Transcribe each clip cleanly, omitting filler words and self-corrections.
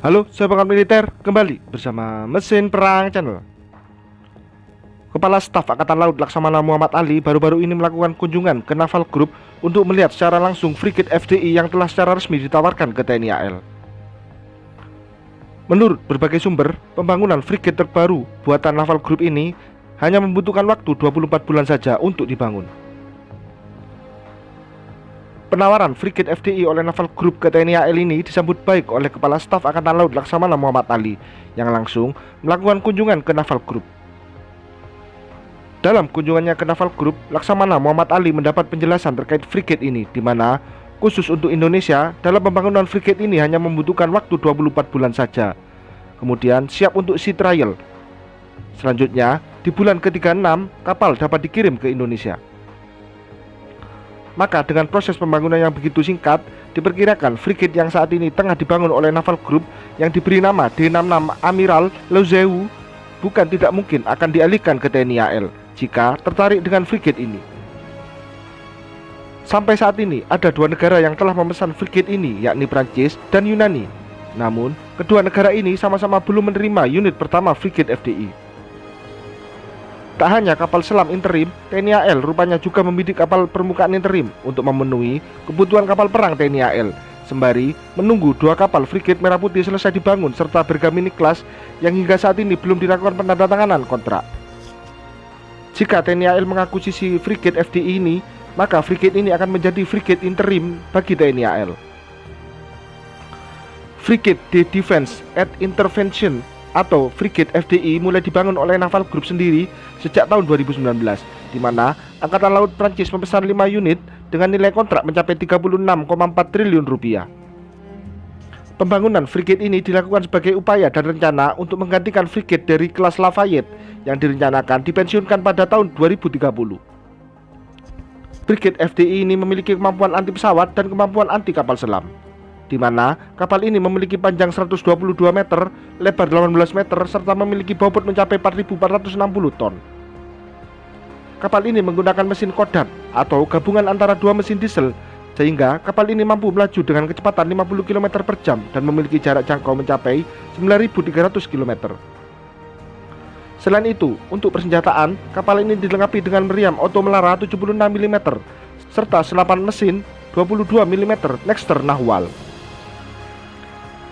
Halo, saya Pangkat Militer kembali bersama Mesin Perang Channel. Kepala Staf Angkatan Laut Laksamana Muhammad Ali baru-baru ini melakukan kunjungan ke Naval Group untuk melihat secara langsung frigate FDI yang telah secara resmi ditawarkan ke TNI AL. Menurut berbagai sumber, pembangunan frigate terbaru buatan Naval Group ini hanya membutuhkan waktu 24 bulan saja untuk dibangun. Penawaran frigate FDI oleh Naval Group ke TNI AL ini disambut baik oleh Kepala Staf Angkatan Laut Laksamana Muhammad Ali yang langsung melakukan kunjungan ke Naval Group. Dalam kunjungannya ke Naval Group, Laksamana Muhammad Ali mendapat penjelasan terkait frigate ini, di mana khusus untuk Indonesia dalam pembangunan frigate ini hanya membutuhkan waktu 24 bulan saja. Kemudian siap untuk sea trial. Selanjutnya, di bulan ke-36 kapal dapat dikirim ke Indonesia. Maka dengan proses pembangunan yang begitu singkat, diperkirakan frigate yang saat ini tengah dibangun oleh Naval Group yang diberi nama D66 Amiral Lozeu bukan tidak mungkin akan dialihkan ke TNI AL jika tertarik dengan frigate ini. Sampai saat ini ada dua negara yang telah memesan frigate ini, yakni Prancis dan Yunani. Namun, kedua negara ini sama-sama belum menerima unit pertama frigate FDI. Tak hanya kapal selam interim, TNI AL rupanya juga membidik kapal permukaan interim untuk memenuhi kebutuhan kapal perang TNI AL, sembari menunggu dua kapal frigate Merah Putih selesai dibangun serta Bergamini Class yang hingga saat ini belum dilakukan penandatanganan kontrak. Jika TNI AL mengakuisisi frigate FDI ini, maka frigate ini akan menjadi frigate interim bagi TNI AL. Frigate de Defense and Intervention atau frigate FDI mulai dibangun oleh Naval Group sendiri sejak tahun 2019, di mana Angkatan Laut Prancis memesan 5 unit dengan nilai kontrak mencapai 36,4 triliun rupiah. Pembangunan frigate ini dilakukan sebagai upaya dan rencana untuk menggantikan frigate dari kelas Lafayette yang direncanakan dipensiunkan pada tahun 2030. Frigate FDI ini memiliki kemampuan anti pesawat dan kemampuan anti kapal selam, di mana kapal ini memiliki panjang 122 meter, lebar 18 meter, serta memiliki bobot mencapai 4.460 ton. Kapal ini menggunakan mesin Kodat atau gabungan antara dua mesin diesel, sehingga kapal ini mampu melaju dengan kecepatan 50 km per jam dan memiliki jarak jangkau mencapai 9.300 km. Selain itu, untuk persenjataan, kapal ini dilengkapi dengan meriam auto melara 76 mm, serta senapan mesin 22 mm Nexter Nahwal.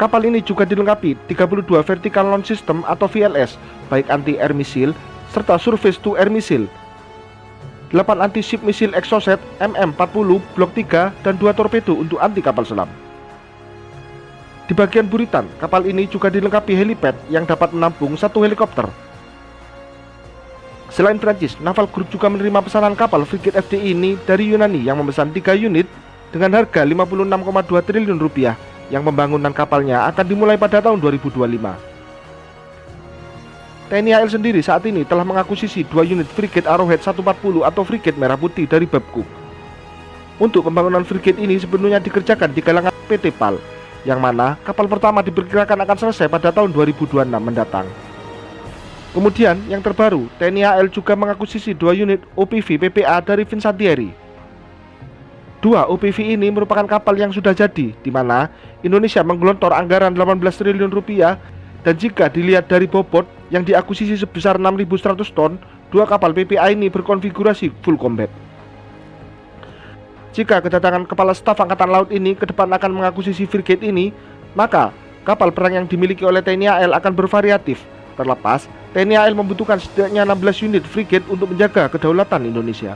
Kapal ini juga dilengkapi 32 Vertical Launch System atau VLS, baik anti-air missile serta surface-to-air missile, 8 anti-ship missile Exocet MM40 Blok 3 dan 2 torpedo untuk anti kapal selam. Di bagian buritan, kapal ini juga dilengkapi helipad yang dapat menampung satu helikopter. Selain Prancis, Naval Group juga menerima pesanan kapal frigate FDI ini dari Yunani yang memesan 3 unit dengan harga 56,2 triliun rupiah, yang pembangunan kapalnya akan dimulai pada tahun 2025. TNI AL sendiri saat ini telah mengakuisisi 2 unit frigate Arrowhead 140 atau frigate Merah Putih dari Babcock. Untuk pembangunan frigate ini sepenuhnya dikerjakan di kalangan PT PAL, yang mana kapal pertama diperkirakan akan selesai pada tahun 2026 mendatang. Kemudian yang terbaru, TNI AL juga mengakuisisi 2 unit OPV PPA dari Fincantieri. 2 OPV ini merupakan kapal yang sudah jadi, di mana Indonesia menggelontor anggaran 18 triliun rupiah, dan jika dilihat dari bobot yang diakuisisi sebesar 6.100 ton, 2 kapal PPA ini berkonfigurasi full combat. Jika kedatangan Kepala Staf Angkatan Laut ini ke depan akan mengakuisisi frigate ini, maka kapal perang yang dimiliki oleh TNI AL akan bervariatif. Terlepas, TNI AL membutuhkan setidaknya 16 unit frigate untuk menjaga kedaulatan Indonesia.